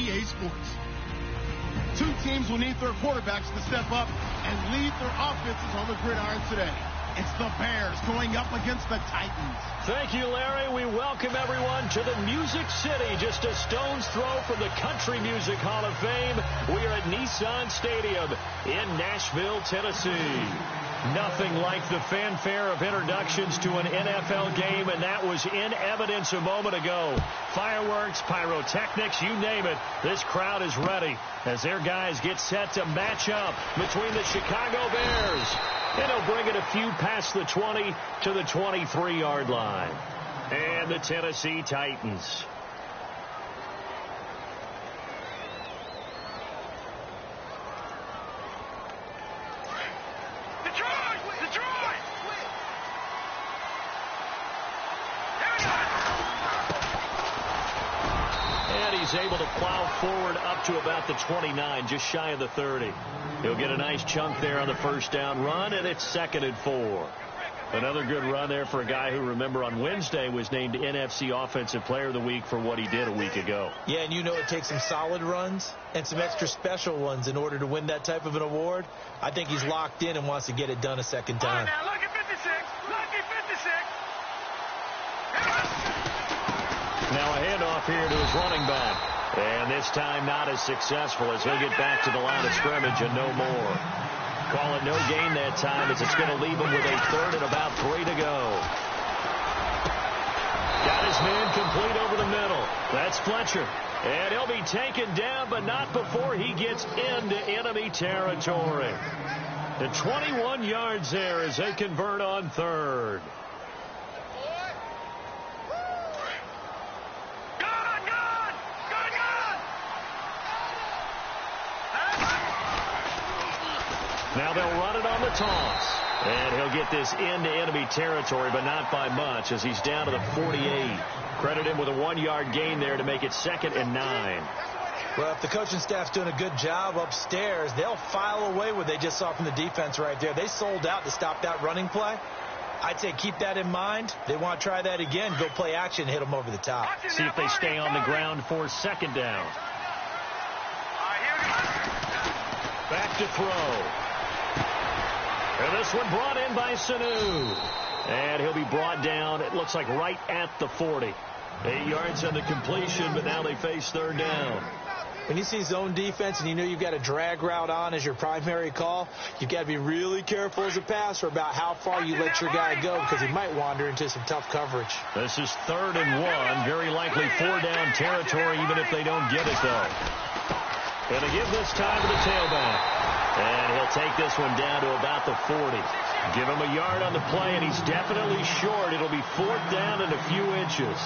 EA Sports. Two teams will need their quarterbacks to step up and lead their offenses on the gridiron today. It's the Bears going up against the Titans. Thank you, Larry. We welcome everyone to the Music City, just a stone's throw from the Country Music Hall of Fame. We are at Nissan Stadium in Nashville, Tennessee. Nothing like the fanfare of introductions to an NFL game, and that was in evidence a moment ago. Fireworks, pyrotechnics, you name it. This crowd is ready as their guys get set to match up between the Chicago Bears. And he'll bring it a few past the 20 to the 23-yard line. And the Tennessee Titans. He's able to plow forward up to about the 29, just shy of the 30. He'll get a nice chunk there on the first down run, and it's 2nd and 4. Another good run there for a guy who, remember, on Wednesday was named NFC Offensive Player of the Week for what he did a week ago. Yeah, and you know it takes some solid runs and some extra special ones in order to win that type of an award. I think he's locked in and wants to get it done a second time. Now look at 56. Look at 56. Now a handoff here to his running back. And this time not as successful as he'll get back to the line of scrimmage and no more. Call it no gain that time as it's going to leave him with a 3rd and about 3 to go. Got his man complete over the middle. That's Fletcher. And he'll be taken down, but not before he gets into enemy territory. The 21 yards there as they convert on 3rd. Now they'll run it on the toss. And he'll get this into enemy territory, but not by much as he's down to the 48. Credit him with a 1-yard gain there to make it 2nd and 9. Well, if the coaching staff's doing a good job upstairs, they'll file away what they just saw from the defense right there. They sold out to stop that running play. I'd say keep that in mind. They want to try that again. Go play action, hit them over the top. See if they stay on the ground for 2nd down. Back to throw. And this one brought in by Sanu. And he'll be brought down, it looks like right at the 40. 8 yards on the completion, but now they face 3rd down. When you see zone defense and you know you've got a drag route on as your primary call, you've got to be really careful as a passer about how far you let your guy go because he might wander into some tough coverage. This is 3rd and 1. Very likely 4-down territory even if they don't get it, though. Going to give this time to the tailback. And he'll take this one down to about the 40. Give him a yard on the play, and he's definitely short. It'll be 4th down and a few inches.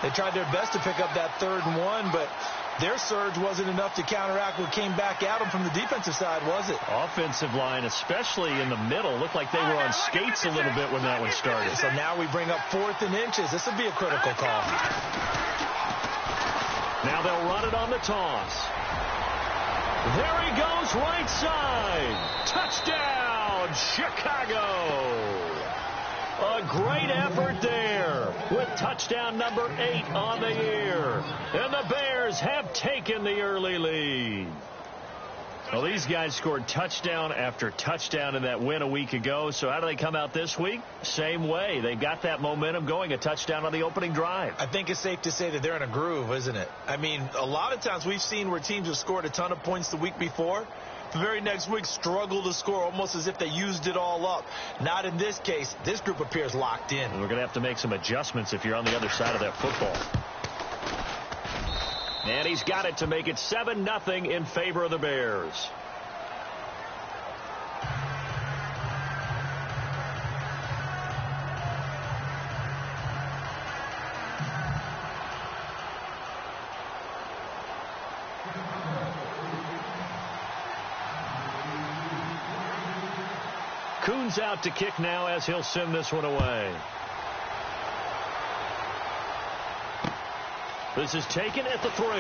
They tried their best to pick up that 3rd and 1, but their surge wasn't enough to counteract what came back at them from the defensive side, was it? Offensive line, especially in the middle, looked like they were on skates a little bit when that one started. So now we bring up 4th and inches. This will be a critical call. Now they'll run it on the toss. There he goes, right side. Touchdown, Chicago. A great effort there with touchdown number 8 on the year. And the Bears have taken the early lead. Well, these guys scored touchdown after touchdown in that win a week ago. So how do they come out this week? Same way. They've got that momentum going, a touchdown on the opening drive. I think it's safe to say that they're in a groove, isn't it? I mean, a lot of times we've seen where teams have scored a ton of points the week before. The very next week struggle to score almost as if they used it all up. Not in this case. This group appears locked in. And we're going to have to make some adjustments if you're on the other side of that football. And he's got it to make it 7-0 in favor of the Bears. Coons out to kick now as he'll send this one away. This is taken at the 3. Now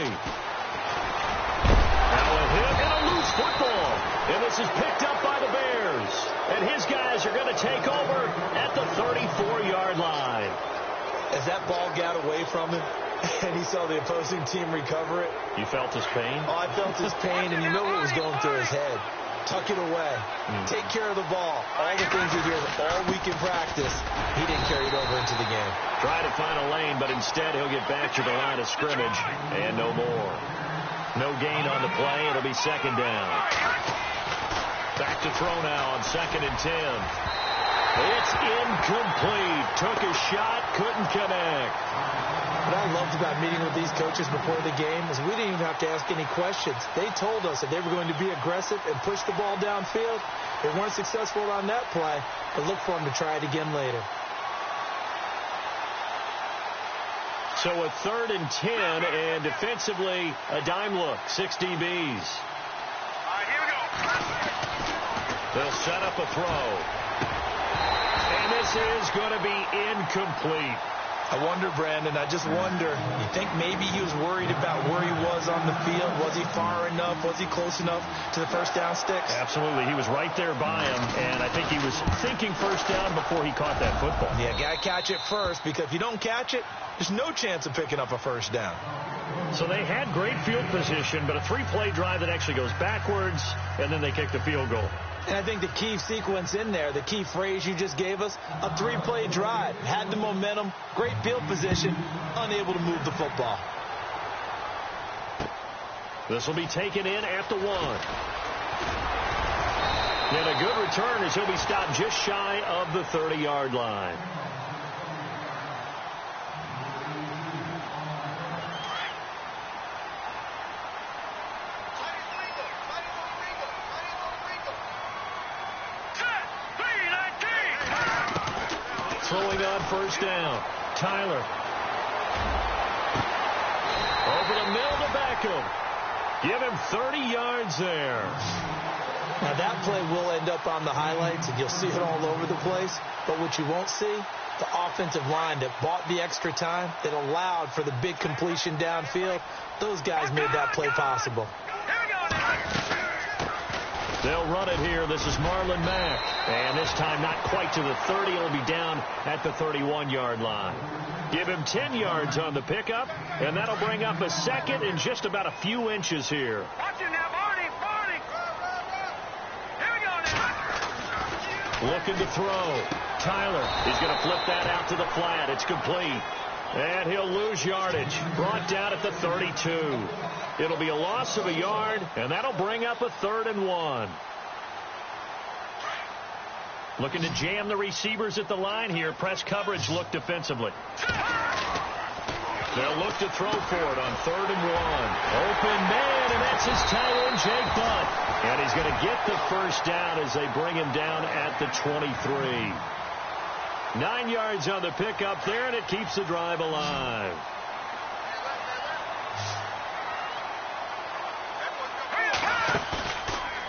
a hit and a loose football. And this is picked up by the Bears. And his guys are going to take over at the 34-yard line. As that ball got away from him and he saw the opposing team recover it. You felt his pain? Oh, I felt his pain, and you know what was going through his head. Tuck it away. Take care of the ball. All the things he hears all week in practice, he didn't carry it over into the game. Try to find a lane, but instead he'll get back to the line of scrimmage and no more. No gain on the play. It'll be second down. Back to throw now on 2nd and 10. It's incomplete. Took a shot, couldn't connect. What I loved about meeting with these coaches before the game is we didn't even have to ask any questions. They told us that they were going to be aggressive and push the ball downfield. They weren't successful on that play, but look for them to try it again later. So a 3rd and 10, and defensively, a dime look. 6 DBs. All right, here we go. They'll set up a throw. And this is going to be incomplete. I wonder, Brandon, I just wonder, you think maybe he was worried about where he was on the field? Was he far enough? Was he close enough to the first down sticks? Absolutely. He was right there by him, and I think he was thinking first down before he caught that football. Yeah, got to catch it first, because if you don't catch it, there's no chance of picking up a first down. So they had great field position, but a 3-play drive that actually goes backwards, and then they kick the field goal. And I think the key sequence in there, the key phrase you just gave us, a 3-play drive. Had the momentum, great field position, unable to move the football. This will be taken in at the 1. And a good return as he'll be stopped just shy of the 30-yard line. Throwing on first down. Tyler. Over the middle to Beckham. Give him 30 yards there. Now that play will end up on the highlights, and you'll see it all over the place. But what you won't see, the offensive line that bought the extra time, that allowed for the big completion downfield, those guys made that play possible. They'll run it here. This is Marlon Mack. And this time not quite to the 30. It'll be down at the 31-yard line. Give him 10 yards on the pickup, and that'll bring up a second and just about a few inches here. Watch him now, Barney. Here we go now. Looking to throw. Tyler is going to flip that out to the flat. It's complete. And he'll lose yardage. Brought down at the 32. It'll be a loss of a yard, and that'll bring up a 3rd and 1. Looking to jam the receivers at the line here. Press coverage look defensively. They'll look to throw for it on 3rd and 1. Open man, and that's his tight end, Jake Butt. And he's going to get the first down as they bring him down at the 23. 9 yards on the pickup there, and it keeps the drive alive.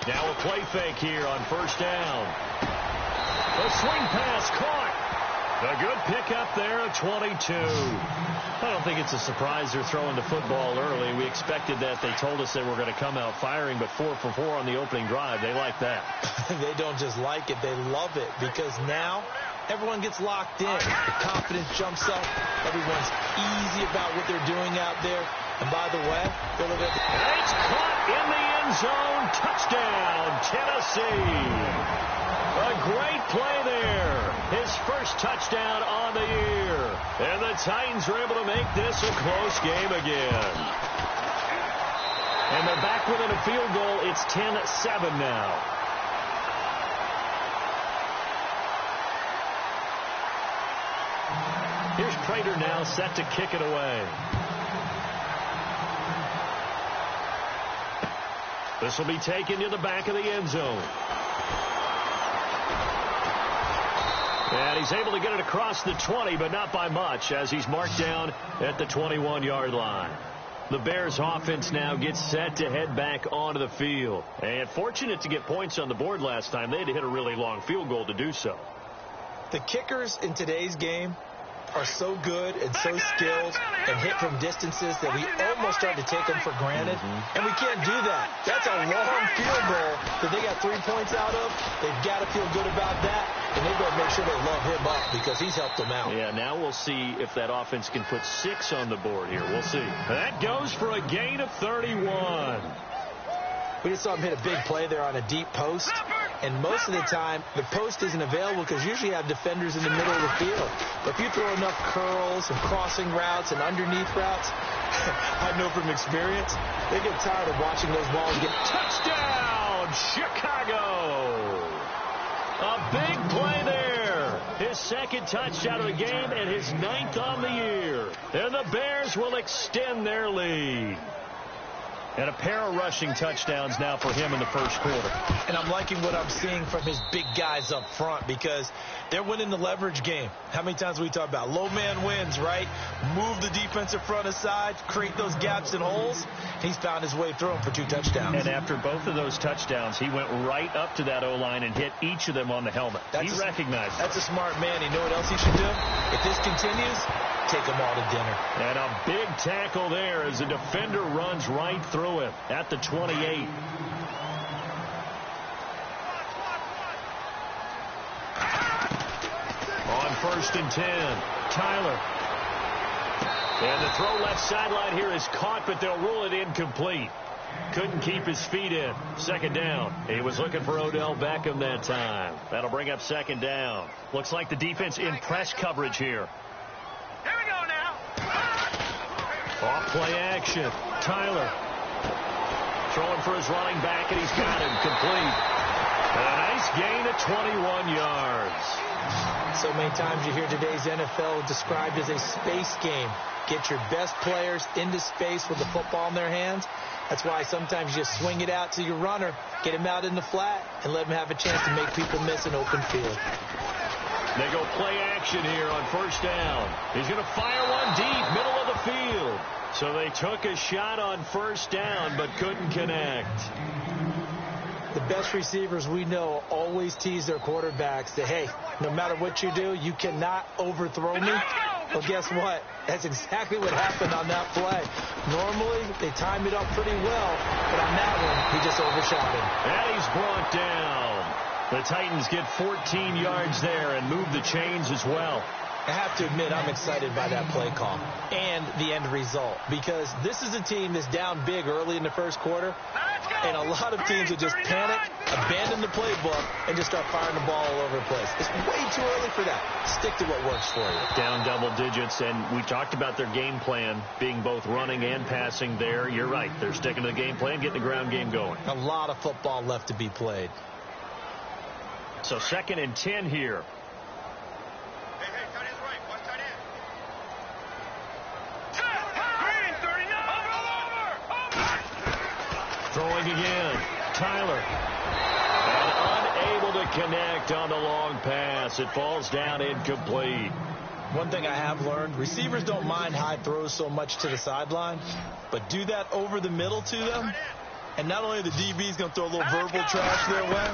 Now a play fake here on first down. A swing pass caught. A good pickup there at 22. I don't think it's a surprise they're throwing the football early. We expected that. They told us they were going to come out firing, but 4 for 4 on the opening drive. They like that. They don't just like it. They love it, because now everyone gets locked in. The confidence jumps up. Everyone's easy about what they're doing out there. And by the way, it's caught in the end zone. Touchdown, Tennessee. A great play there. His first touchdown on the year. And the Titans are able to make this a close game again. And they're back within a field goal. It's 10-7 now. Here's Prater now set to kick it away. This will be taken to the back of the end zone. And he's able to get it across the 20, but not by much, as he's marked down at the 21-yard line. The Bears offense now gets set to head back onto the field. And fortunate to get points on the board last time. They had to hit a really long field goal to do so. The kickers in today's game are so good and so skilled and hit from distances that we almost start to take them for granted, and we can't do that. That's a long field goal that they got 3 points out of. They've got to feel good about that, and they've got to make sure they love him up because he's helped them out. Yeah, now we'll see if that offense can put 6 on the board here. We'll see. That goes for a gain of 31. We just saw him hit a big play there on a deep post, and most of the time the post isn't available because usually you have defenders in the middle of the field. But if you throw enough curls and crossing routes and underneath routes, I know from experience, they get tired of watching those balls get touchdown, Chicago. A big play there. His second touchdown of the game and his 9th on the year. And the Bears will extend their lead. And a pair of rushing touchdowns now for him in the first quarter. And I'm liking what I'm seeing from his big guys up front because they're winning the leverage game. How many times we talk about low man wins, right? Move the defensive front aside, create those gaps and holes. He's found his way through them for 2 touchdowns. And after both of those touchdowns, he went right up to that O-line and hit each of them on the helmet. He recognized it. That's a smart man. You know what else he should do? If this continues, take them all to dinner. And a big tackle there as the defender runs right through him at the 28. On 1st and 10, Tyler. And the throw left sideline here is caught, but they'll rule it incomplete. Couldn't keep his feet in. 2nd down. He was looking for Odell Beckham that time. That'll bring up 2nd down. Looks like the defense in press coverage here. Here we go now. Off play action. Tyler throwing for his running back, and he's got him complete. And a nice gain of 21 yards. So many times you hear today's NFL described as a space game. Get your best players into space with the football in their hands. That's why sometimes you just swing it out to your runner, get him out in the flat, and let him have a chance to make people miss an open field. They go play action here on 1st down. He's going to fire one deep, middle of the field. So they took a shot on 1st down, but couldn't connect. The best receivers we know always tease their quarterbacks that, hey, no matter what you do, you cannot overthrow me. Well, guess what? That's exactly what happened on that play. Normally, they time it up pretty well, but on that one, he just overshot him. And he's brought down. The Titans get 14 yards there and move the chains as well. I have to admit, I'm excited by that play call and the end result because this is a team that's down big early in the first quarter, and a lot of teams will just panic, abandon the playbook, and just start firing the ball all over the place. It's way too early for that. Stick to what works for you. Down double digits, and we talked about their game plan being both running and passing there. You're right. They're sticking to the game plan, getting the ground game going. A lot of football left to be played. So 2nd and 10 here. Throwing again. Tyler. And unable to connect on the long pass. It falls down incomplete. One thing I have learned, receivers don't mind high throws so much to the sideline, but do that over the middle to them, and not only the DB's going to throw a little verbal trash their way,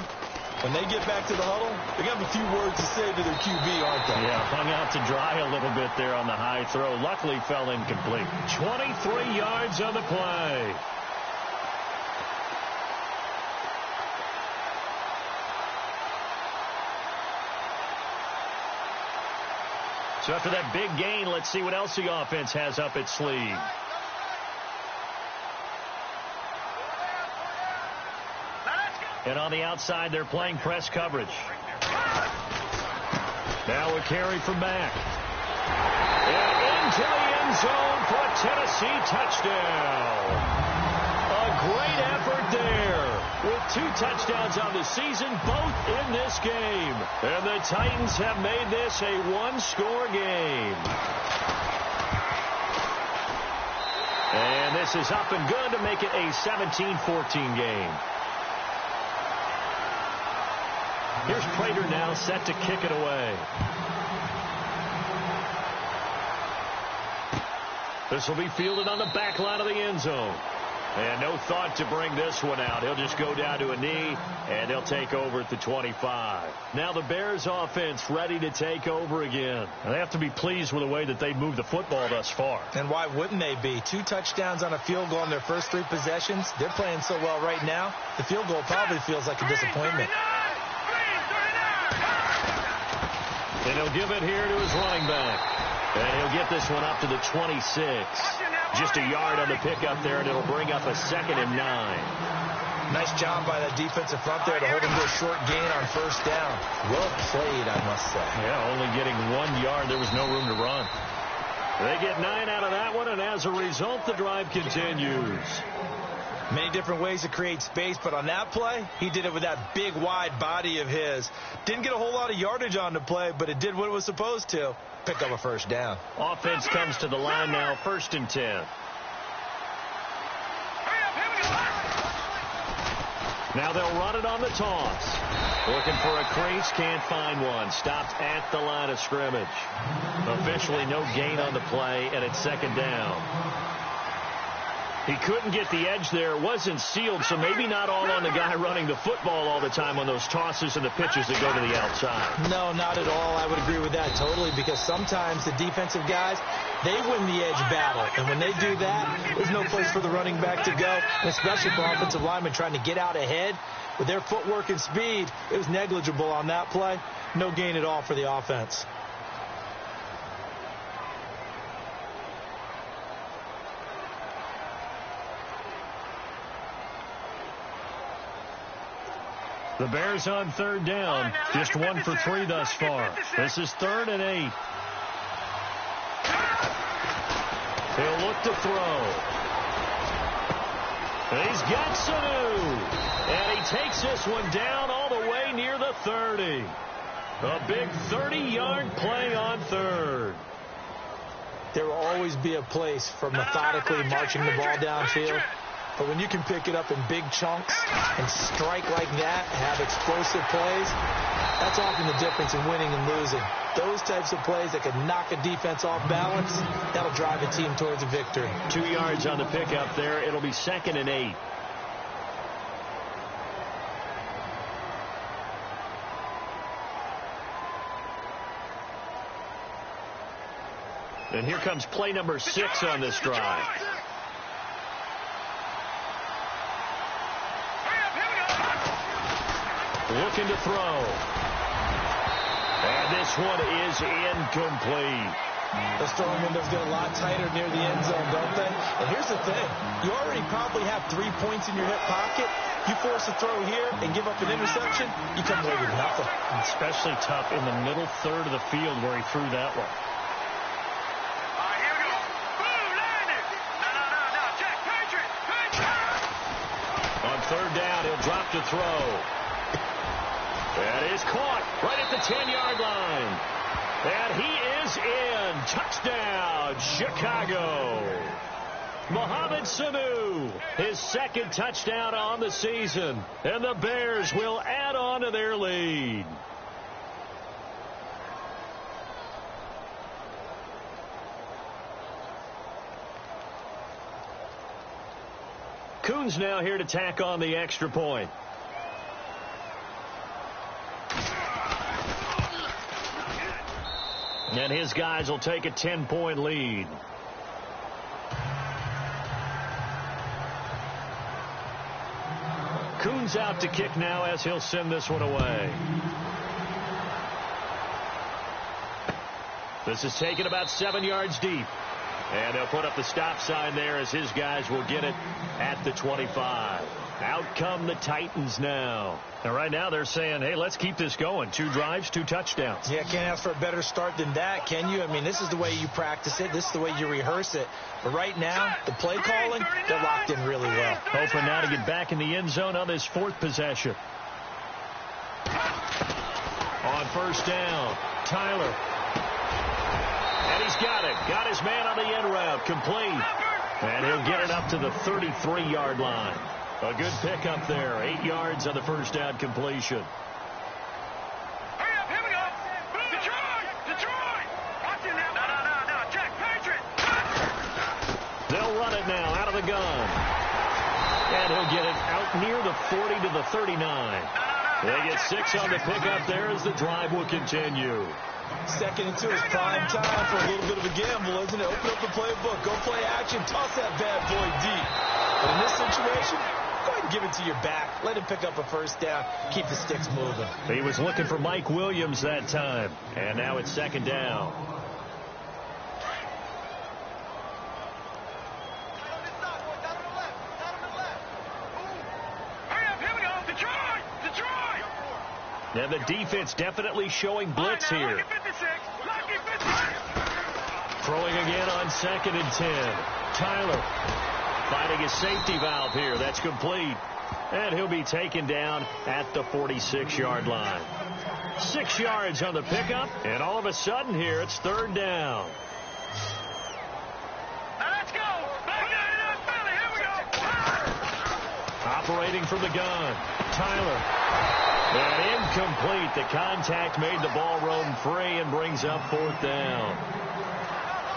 when they get back to the huddle, they're going to have a few words to say to their QB, aren't they? Yeah, hung out to dry a little bit there on the high throw. Luckily fell incomplete. 23 yards on the play. So after that big gain, let's see what else the offense has up its sleeve. And on the outside, they're playing press coverage. Now a carry from Mack. And into the end zone for a Tennessee touchdown. A great effort there. With 2 touchdowns on the season, both in this game. And the Titans have made this a 1-score game. And this is up and good to make it a 17-14 game. Here's Prater now set to kick it away. This will be fielded on the back line of the end zone. And no thought to bring this one out. He'll just go down to a knee, and they'll take over at the 25. Now the Bears offense ready to take over again. And they have to be pleased with the way that they moved the football thus far. And why wouldn't they be? 2 touchdowns on a field goal in their first 3 possessions. They're playing so well right now, the field goal probably feels like a disappointment. And he'll give it here to his running back. And he'll get this one up to the 26. Just a yard on the pickup there, and it'll bring up a 2nd and 9. Nice job by that defensive front there to hold him to a short gain on first down. Well played, I must say. Yeah, only getting 1 yard. There was no room to run. They get 9 out of that one, and as a result, the drive continues. Many different ways to create space, but on that play, he did it with that big, wide body of his. Didn't get a whole lot of yardage on the play, but it did what it was supposed to. Pick up a first down. Offense comes to the line now, 1st and 10. Now they'll run it on the toss. Looking for a crease, can't find one. Stopped at the line of scrimmage. Officially no gain on the play, and it's 2nd down. He couldn't get the edge there. Wasn't sealed, so maybe not all on the guy running the football all the time on those tosses and the pitches that go to the outside. No, not at all. I would agree with that totally, because sometimes the defensive guys, they win the edge battle. And when they do that, there's no place for the running back to go, and especially for offensive linemen trying to get out ahead. With their footwork and speed, it was negligible on that play. No gain at all for the offense. The Bears on 3rd down. Just 1 for 3 thus far. This is 3rd and 8. He'll look to throw. And he's got Sanu. And he takes this one down all the way near the 30. A big 30-yard play on 3rd. There will always be a place for methodically marching the ball downfield. But when you can pick it up in big chunks and strike like that, have explosive plays, that's often the difference in winning and losing. Those types of plays that can knock a defense off balance, that'll drive a team towards a victory. 2 yards on the pickup there. It'll be 2nd and 8. And here comes play number 6 on this drive. Looking to throw. And this one is incomplete. Those throwing windows get a lot tighter near the end zone, don't they? And here's the thing. You already probably have 3 points in your hip pocket. You force a throw here and give up an interception, you come away with nothing. Especially tough in the middle third of the field where he threw that one. On 3rd down, he'll drop to throw. That is caught right at the 10-yard line. And he is in. Touchdown, Chicago. Mohamed Sanu, his 2nd touchdown on the season. And the Bears will add on to their lead. Coons now here to tack on the extra point. And his guys will take a 10-point lead. Coons out to kick now as he'll send this one away. This is taken about 7 yards deep. And they'll put up the stop sign there as his guys will get it at the 25. Out come the Titans now. And right now they're saying, hey, let's keep this going. 2 drives, 2 touchdowns. Yeah, can't ask for a better start than that, can you? I mean, this is the way you practice it. This is the way you rehearse it. But right now, the play calling, they're locked in really well. Hoping now to get back in the end zone on this 4th possession. On 1st down, Tyler. And he's got it. Got his man on the end route. Complete. And he'll get it up to the 33-yard line. A good pickup there. 8 yards on the 1st down completion. Hurry up, here we go. Detroit. Watch it now. No, Jack Patrick. They'll run it now out of the gun. they'll get it out near the 40 to the 39. They get 6 on the pickup there as the drive will continue. 2nd and 2 is prime time for a little bit of a gamble, isn't it? Open up the playbook, go play action, toss that bad boy deep. But in this situation, go ahead and give it to your back. Let him pick up a first down. Keep the sticks moving. He was looking for Mike Williams that time. And now it's 2nd down. And the defense definitely showing blitz here. Throwing again on 2nd and 10. Tyler finding his safety valve here. That's complete. And he'll be taken down at the 46-yard line. 6 yards on the pickup. And all of a sudden here, it's 3rd down. Let's go. Here we go. Operating from the gun. Tyler. And incomplete. The contact made the ball roam free and brings up 4th down.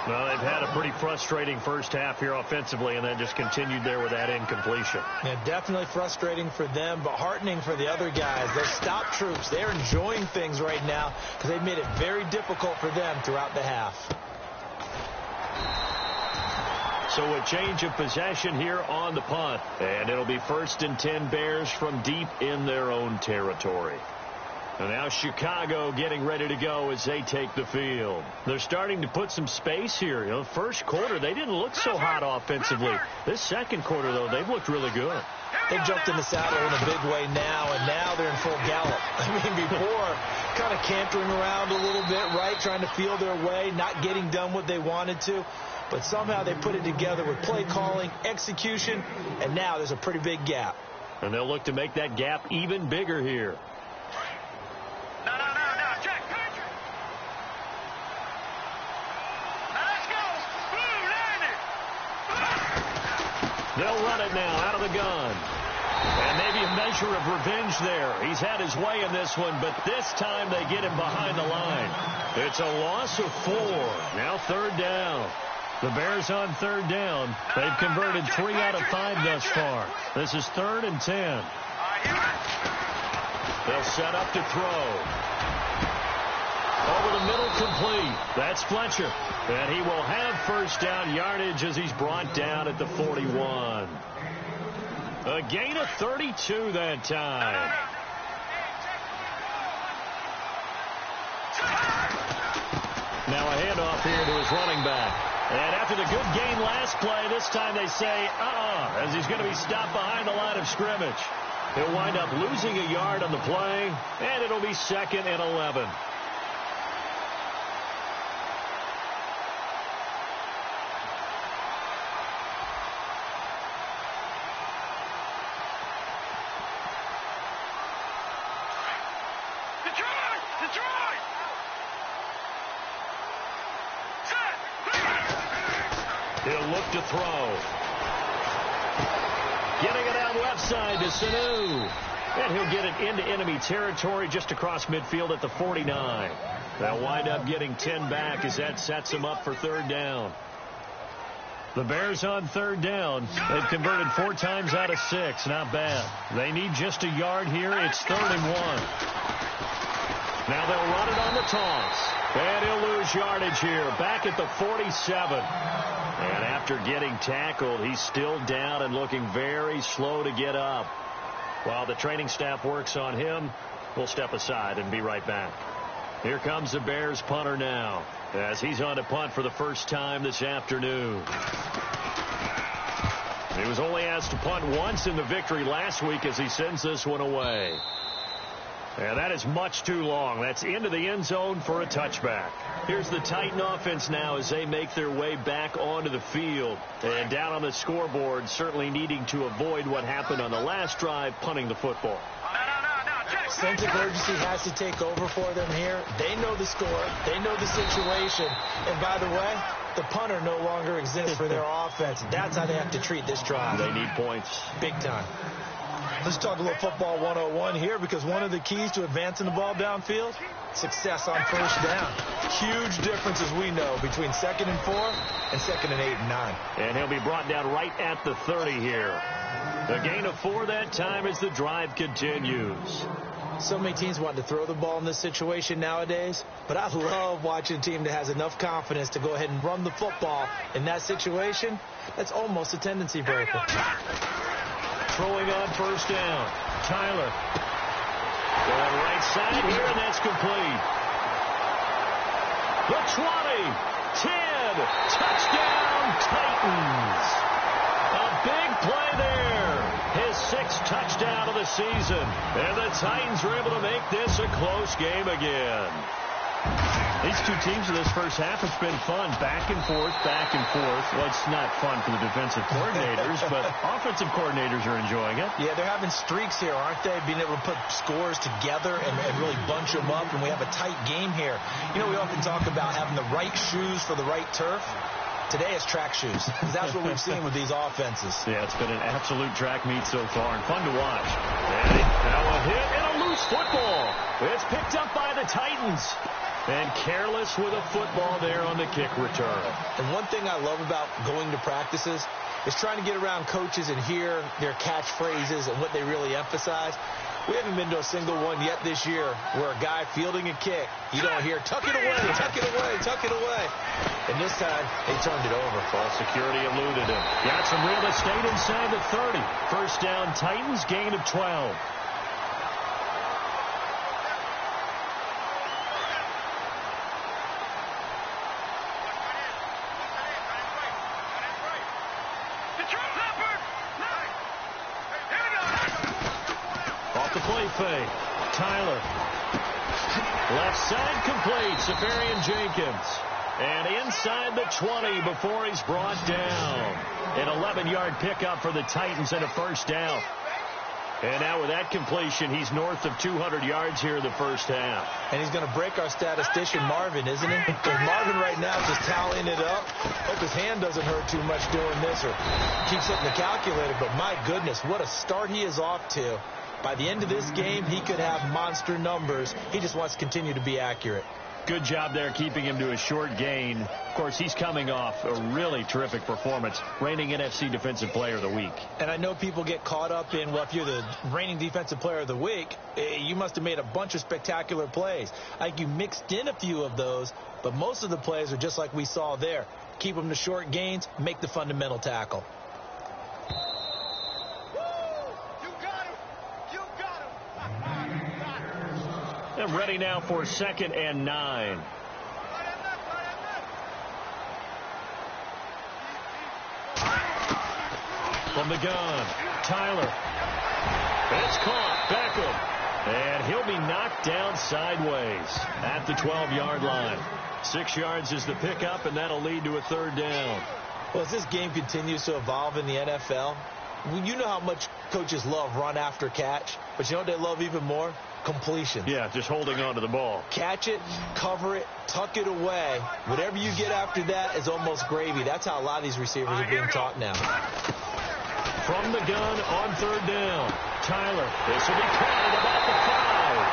Well, they've had a pretty frustrating first half here offensively, and then just continued there with that incompletion. Yeah, definitely frustrating for them, but heartening for the other guys. Those stop troops, they're enjoying things right now because they've made it very difficult for them throughout the half. So a change of possession here on the punt. And it'll be 1st and 10 Bears from deep in their own territory. And now Chicago getting ready to go as they take the field. They're starting to put some space here. You know, first quarter, they didn't look so hot offensively. This second quarter, though, they've looked really good. They jumped in the saddle in a big way now, and now they're in full gallop. I mean, before, kind of cantering around a little bit, right, trying to feel their way, not getting done what they wanted to. But somehow they put it together with play calling, execution, and now there's a pretty big gap. And they'll look to make that gap even bigger here. No, check. Let's go. They'll run it now out of the gun. And maybe a measure of revenge there. He's had his way in this one, but this time they get him behind the line. It's a loss of 4. Now 3rd down. The Bears on 3rd down. They've converted 3 out of 5 thus far. This is 3rd and 10. They'll set up to throw. Over the middle, complete. That's Fletcher. And he will have first down yardage as he's brought down at the 41. A gain of 32 that time. Now a handoff here to his running back. And after the good gain last play, this time they say, as he's going to be stopped behind the line of scrimmage. He'll wind up losing a yard on the play, and it'll be 2nd and 11. Detroit! He'll look to throw. Getting it out left side to Sanu. And he'll get it into enemy territory just across midfield at the 49. They'll wind up getting 10 back as that sets them up for 3rd down. The Bears on 3rd down. They've converted 4 times out of 6. Not bad. They need just a yard here. It's 3rd and 1. Now they'll run it on the toss. And he'll lose yardage here. Back at the 47. And after getting tackled, he's still down and looking very slow to get up. While the training staff works on him, we'll step aside and be right back. Here comes the Bears punter now, as he's on to punt for the first time this afternoon. He was only asked to punt once in the victory last week as he sends this one away. And that is much too long. That's into the end zone for a touchback. Here's the Titan offense now as they make their way back onto the field. And down on the scoreboard, certainly needing to avoid what happened on the last drive, punting the football. Sense of urgency has to take over for them here. They know the score. They know the situation. And by the way, the punter no longer exists for their offense. That's how they have to treat this drive. They need points. Big time. Let's talk a little football 101 here, because one of the keys to advancing the ball downfield, success on first down. Huge difference, as we know, between 2nd and 4 and 2nd and 8 and 9. And he'll be brought down right at the 30 here. A gain of 4 that time as the drive continues. So many teams want to throw the ball in this situation nowadays, but I love watching a team that has enough confidence to go ahead and run the football in that situation. That's almost a tendency breaker. Throwing on first down. Tyler. Going right side here, and that's complete. The 20, 10, touchdown Titans. A big play there. His 6th touchdown of the season. And the Titans are able to make this a close game again. These two teams in this first half, it's been fun. Back and forth, back and forth. Well, it's not fun for the defensive coordinators, but offensive coordinators are enjoying it. Yeah, they're having streaks here, aren't they? Being able to put scores together and really bunch them up, and we have a tight game here. You know, we often talk about having the right shoes for the right turf. Today it's track shoes, because that's what we've seen with these offenses. Yeah, it's been an absolute track meet so far, and fun to watch. And now a hit and a loose football. It's picked up by the Titans. And careless with a football there on the kick return. And one thing I love about going to practices is trying to get around coaches and hear their catchphrases and what they really emphasize. We haven't been to a single one yet this year where a guy fielding a kick, you don't hear, tuck it away, tuck it away, tuck it away. And this time, they turned it over. Ball security eluded him. Got some real estate inside the 30. First down, Titans, gain of 12. Play fake. Tyler. Left side complete. Safarian Jenkins. And inside the 20 before he's brought down. An 11-yard pickup for the Titans and a first down. And now with that completion, he's north of 200 yards here in the first half. And he's going to break our statistician, Marvin, isn't he? Because Marvin right now is just tallying it up. Hope his hand doesn't hurt too much doing this or keeps hitting the calculator. But my goodness, what a start he is off to. By the end of this game, he could have monster numbers. He just wants to continue to be accurate. Good job there keeping him to a short gain. Of course, he's coming off a really terrific performance, reigning NFC Defensive Player of the Week. And I know people get caught up in, well, if you're the reigning Defensive Player of the Week, you must have made a bunch of spectacular plays. I think you mixed in a few of those, but most of the plays are just like we saw there. Keep them to short gains, make the fundamental tackle. And ready now for 2nd and 9. From the gun, Tyler. It's caught. Beckham. And he'll be knocked down sideways at the 12-yard line. 6 yards is the pickup, and that'll lead to a third down. Well, as this game continues to evolve in the NFL, you know how much coaches love run after catch, but you know what they love even more? Completion. Yeah, just holding on to the ball. Catch it, cover it, tuck it away. Whatever you get after that is almost gravy. That's how a lot of these receivers are being taught now. From the gun on third down, Tyler. This will be caught at about the 5.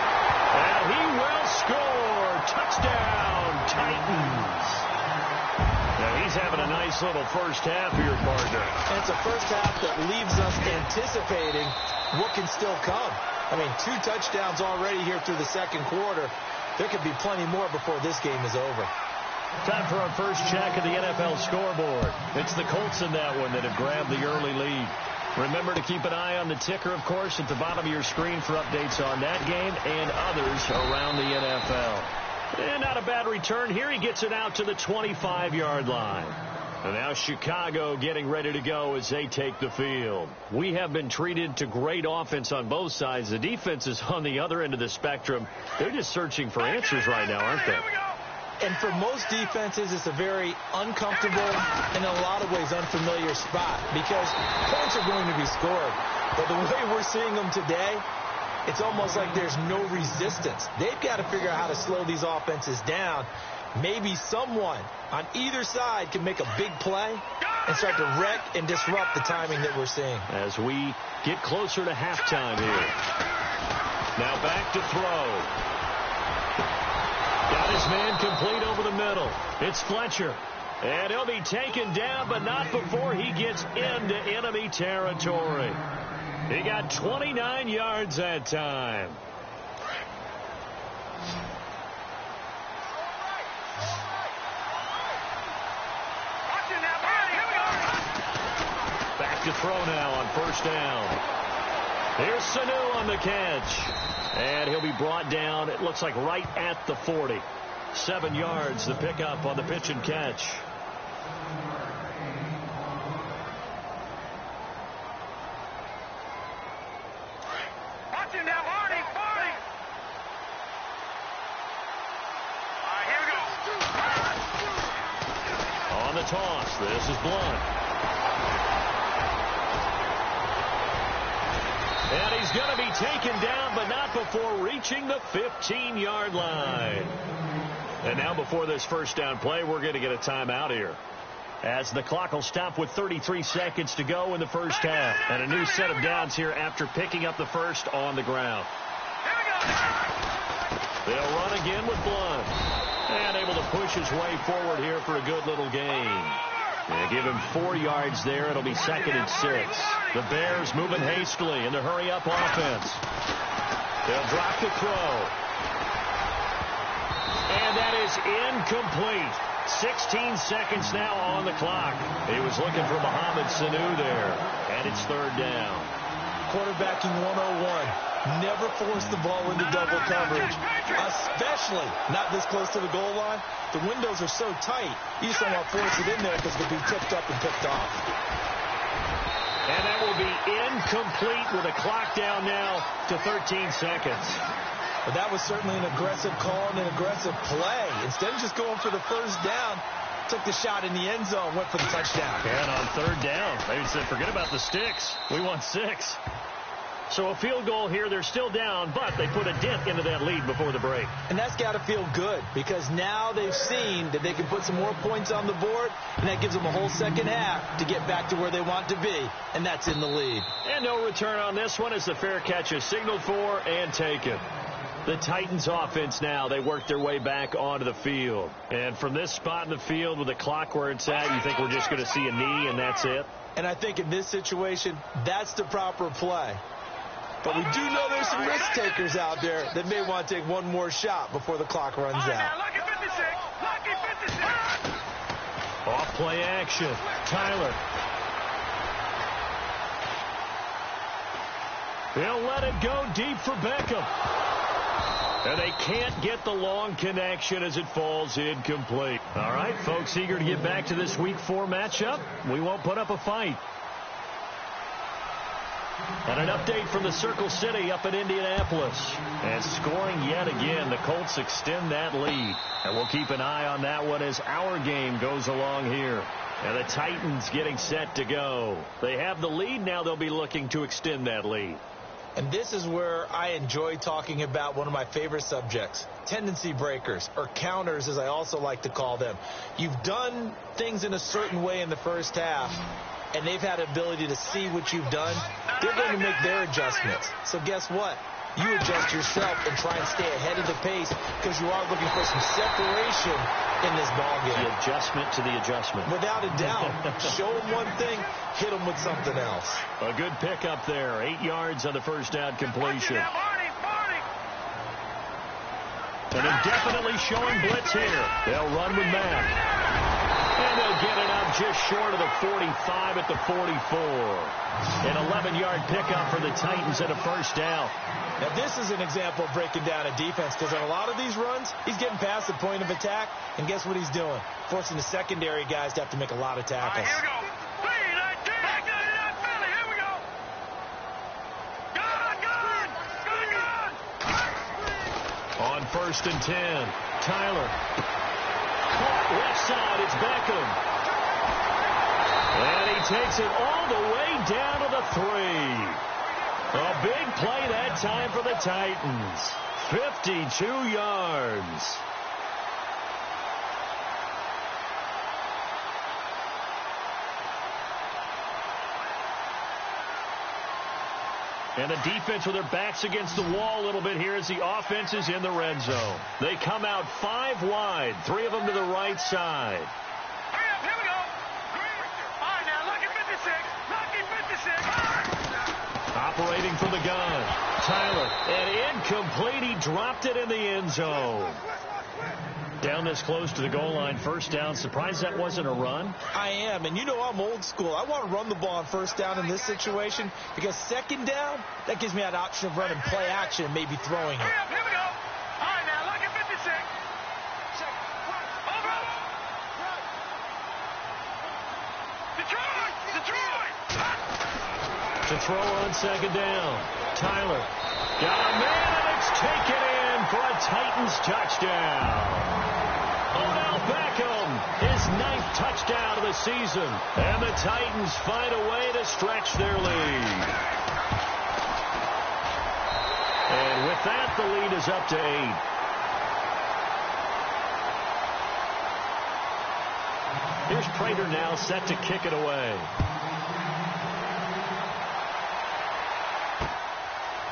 And he will score. Touchdown, Titans. Now he's having a nice little first half here, partner. And it's a first half that leaves us anticipating what can still come. I mean, 2 touchdowns already here through the second quarter. There could be plenty more before this game is over. Time for our first check of the NFL scoreboard. It's the Colts in that one that have grabbed the early lead. Remember to keep an eye on the ticker, of course, at the bottom of your screen for updates on that game and others around the NFL. And not a bad return here. He gets it out to the 25-yard line. And now Chicago getting ready to go as they take the field. We have been treated to great offense on both sides. The defense is on the other end of the spectrum. They're just searching for answers right now, aren't they? And for most defenses, it's a very uncomfortable and in a lot of ways unfamiliar spot because points are going to be scored. But the way we're seeing them today, it's almost like there's no resistance. They've got to figure out how to slow these offenses down. Maybe someone on either side can make a big play and start to wreck and disrupt the timing that we're seeing. As we get closer to halftime here. Now back to throw. Got his man complete over the middle. It's Fletcher. And he'll be taken down, but not before he gets into enemy territory. He got 29 yards that time. Back to throw now on first down. Here's Sanu on the catch. And he'll be brought down, it looks like right at the 40. 7 yards, the pickup on the pitch and catch. Watch him now, Hardy. All right, here we go. On the toss, this is Blunt. And he's going to be taken down, but not before reaching the 15-yard line. And now before this first down play, we're going to get a timeout here, as the clock will stop with 33 seconds to go in the first half. And a new set of downs here after picking up the first on the ground. They'll run again with Blunt. And able to push his way forward here for a good little gain. They give him 4 yards there. It'll be 2nd and 6. The Bears moving hastily in the hurry-up offense. They'll drop the throw. And that is incomplete. 16 seconds now on the clock. He was looking for Mohamed Sanu there. And it's 3rd down. Quarterbacking 101. Never force the ball into double coverage, especially not this close to the goal line. The windows are so tight, you just don't want to force it in there because it'll be tipped up and picked off. And that will be incomplete with a clock down now to 13 seconds. But that was certainly an aggressive call and an aggressive play. Instead of just going for the first down, took the shot in the end zone, went for the touchdown. And on 3rd down, they said, forget about the sticks. We want 6. So a field goal here. They're still down, but they put a dent into that lead before the break. And that's got to feel good, because now they've seen that they can put some more points on the board, and that gives them a whole second half to get back to where they want to be, and that's in the lead. And no return on this one as the fair catch is signaled for and taken. The Titans offense now, they work their way back onto the field. And from this spot in the field with the clock where it's at, you think we're just going to see a knee and that's it? And I think in this situation, that's the proper play. But we do know there's some risk takers out there that may want to take one more shot before the clock runs out. Lucky 56. Lucky 56. Off play action. Tyler. He'll let it go deep for Beckham. And they can't get the long connection as it falls incomplete. All right, folks, eager to get back to this Week 4 matchup. We won't put up a fight. And an update from the Circle City up in Indianapolis. And scoring yet again, the Colts extend that lead. And we'll keep an eye on that one as our game goes along here. And the Titans getting set to go. They have the lead now. They'll be looking to extend that lead. And this is where I enjoy talking about one of my favorite subjects, tendency breakers, or counters as I also like to call them. You've done things in a certain way in the first half, and they've had ability to see what you've done. They're going to make their adjustments. So guess what? You adjust yourself and try and stay ahead of the pace, because you are looking for some separation in this ballgame. The adjustment to the adjustment. Without a doubt. Show them one thing, hit them with something else. A good pickup there. 8 yards on the first down completion. And they're definitely showing blitz here. They'll run with Mack. And they'll get it up just short of the 45 at the 44. An 11-yard pickup for the Titans at a first down. Now, this is an example of breaking down a defense, because on a lot of these runs, he's getting past the point of attack, and guess what he's doing? Forcing the secondary guys to have to make a lot of tackles. Here we go. 3-19. Here we go. Gun. On 1st and 10, Tyler. Caught left side, it's Beckham. And he takes it all the way down to the 3. A big play that time for the Titans. 52 yards. And the defense with their backs against the wall a little bit here as the offense is in the red zone. They come out 5 wide, 3 of them to the right side. Hurry up, here we go. All right, now, lucky 56. Lucky 56. Operating from the gun. Tyler. And incomplete. He dropped it in the end zone. Down this close to the goal line, first down. Surprised that wasn't a run? I am, and you know I'm old school. I want to run the ball on first down in this situation because second down, that gives me an option of running play action and maybe throwing it. Here we go. All right, now, look at 56. Over. Detroit! To throw on second down. Tyler. Got a man, and it's taken in for a Titans touchdown. Odell Beckham, his 9th touchdown of the season. And the Titans find a way to stretch their lead. And with that, the lead is up to 8. Here's Prater now set to kick it away.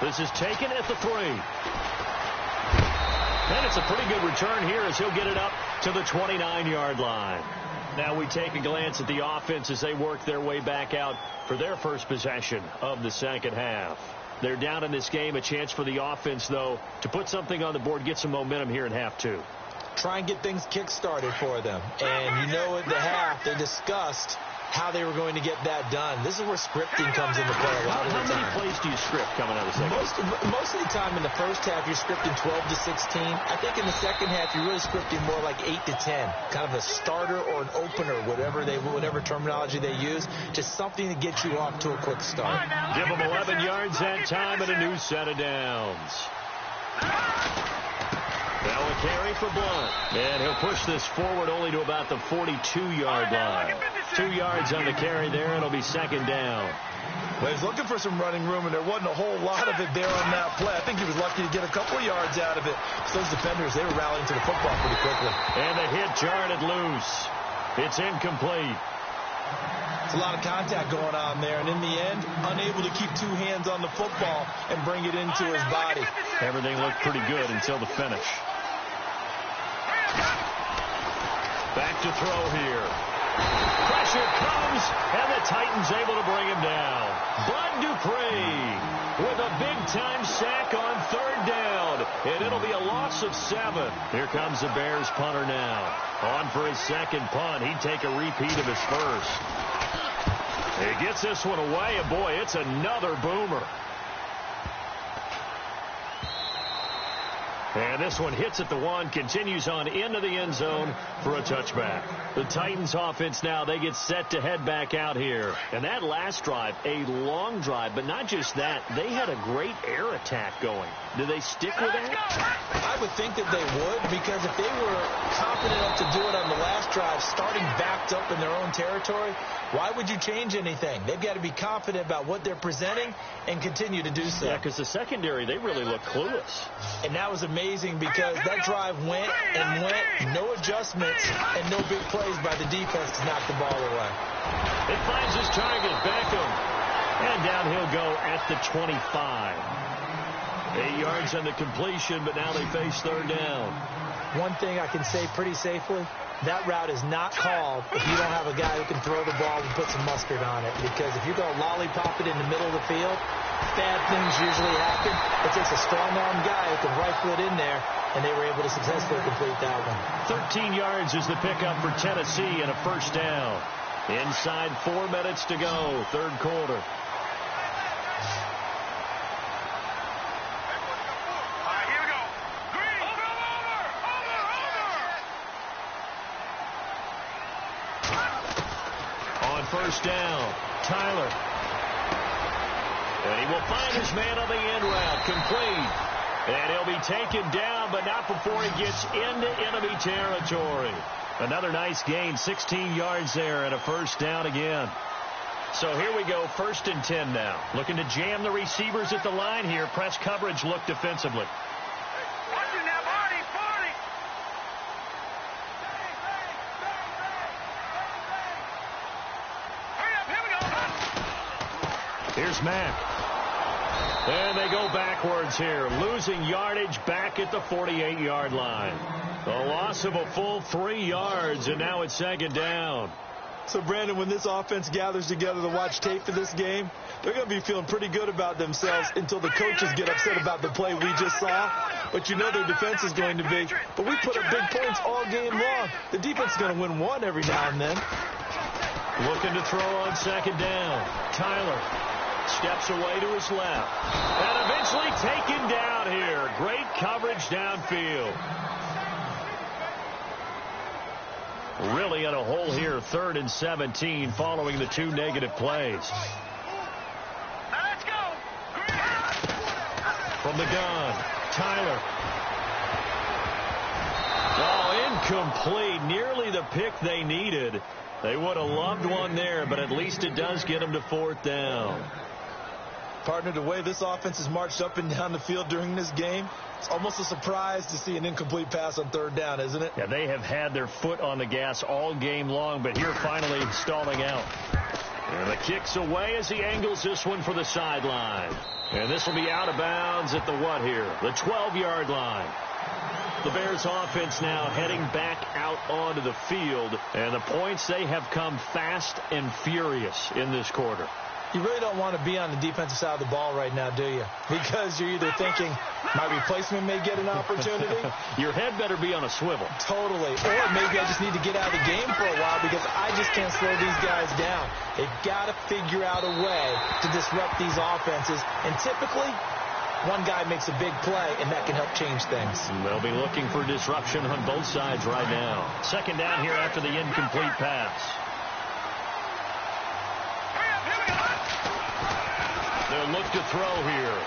This is taken at the 3. And it's a pretty good return here as he'll get it up to the 29-yard line. Now we take a glance at the offense as they work their way back out for their first possession of the second half. They're down in this game. A chance for the offense, though, to put something on the board, get some momentum here in half 2. Try and get things kick-started for them. And you know at the half they discussed how they were going to get that done. This is where scripting comes into play a lot of the time. How many plays do you script coming out of the second? Most of the time in the first half, you're scripting 12 to 16. I think in the second half, you're really scripting more like 8 to 10. Kind of a starter or an opener, whatever terminology they use. Just something to get you off to a quick start. Give them 11 yards that time and a new set of downs. Now a carry for Blunt. And he'll push this forward only to about the 42-yard line. 2 yards on the carry there, and it'll be second down. Well, he was looking for some running room, and there wasn't a whole lot of it there on that play. I think he was lucky to get a couple of yards out of it. So those defenders, they were rallying to the football pretty quickly. And the hit jarred it loose. It's incomplete. It's a lot of contact going on there, and in the end, unable to keep 2 hands on the football and bring it into his body. Everything looked pretty good until the finish. Back to throw here. Pressure comes, and the Titans able to bring him down. Bud Dupree with a big-time sack on third down, and it'll be a loss of 7. Here comes the Bears punter now. On for his second punt. He'd take a repeat of his first. He gets this one away, and boy, it's another boomer. And this one hits at the 1, continues on into the end zone for a touchback. The Titans offense now, they get set to head back out here. And that last drive, a long drive, but not just that. They had a great air attack going. Do they stick with that? I would think that they would, because if they were confident enough to do it on the last drive, starting backed up in their own territory, why would you change anything? They've got to be confident about what they're presenting and continue to do so. Yeah, because the secondary, they really look clueless. And that was amazing because that drive went and went, no adjustments and no big plays by the defense to knock the ball away. It finds his target, Beckham. And down he'll go at the 25. 8 yards on the completion, but now they face third down. One thing I can say pretty safely, that route is not called if you don't have a guy who can throw the ball and put some mustard on it. Because if you go lollipop it in the middle of the field, bad things usually happen. It takes a strong-arm guy who can rifle it in there, and they were able to successfully complete that one. 13 yards is the pickup for Tennessee and a first down. Inside 4 minutes to go, third quarter. First down, Tyler. And he will find his man on the end route, complete. And he'll be taken down, but not before he gets into enemy territory. Another nice gain, 16 yards there, and a first down again. So here we go, 1st and 10 now. Looking to jam the receivers at the line here. Press coverage look defensively. Here's Mack. And they go backwards here, losing yardage back at the 48-yard line. A loss of a full 3 yards, and now it's second down. So, Brandon, when this offense gathers together to watch tape for this game, they're going to be feeling pretty good about themselves until the coaches get upset about the play we just saw. But you know their defense is going to be. But we put up big points all game long. The defense is going to win one every now and then. Looking to throw on second down. Tyler steps away to his left. And eventually taken down here. Great coverage downfield. Really in a hole here, 3rd and 17, following the 2 negative plays. Let's go. From the gun, Tyler. Oh, incomplete. Nearly the pick they needed. They would have loved one there, but at least it does get them to 4th down. Partner, the way this offense has marched up and down the field during this game, it's almost a surprise to see an incomplete pass on 3rd down, isn't it? Yeah, they have had their foot on the gas all game long, but here finally stalling out. And the kick's away as he angles this one for the sideline. And this will be out of bounds at the what here? The 12-yard line. The Bears offense now heading back out onto the field. And the points, they have come fast and furious in this quarter. You really don't want to be on the defensive side of the ball right now, do you? Because you're either thinking, my replacement may get an opportunity. Your head better be on a swivel. Totally. Or maybe I just need to get out of the game for a while because I just can't slow these guys down. They've got to figure out a way to disrupt these offenses. And typically, one guy makes a big play, and that can help change things. They'll be looking for disruption on both sides right now. Second down here after the incomplete pass. They'll look to throw here.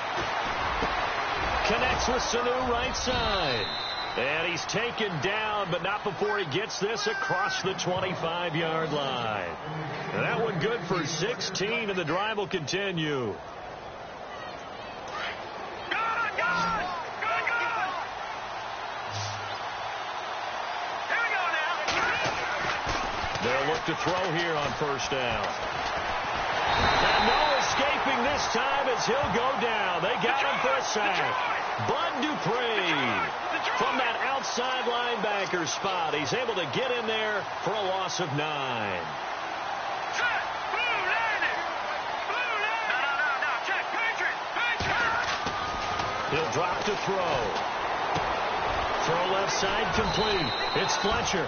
Connects with Sanu right side. And he's taken down, but not before he gets this across the 25-yard line. And that one good for 16, and the drive will continue. They'll look to throw here on 1st down. And no escaping this time as he'll go down. They got him for a sack. Bud Dupree from that outside linebacker spot. He's able to get in there for a loss of 9. He'll drop to throw. Throw left side complete. It's Fletcher.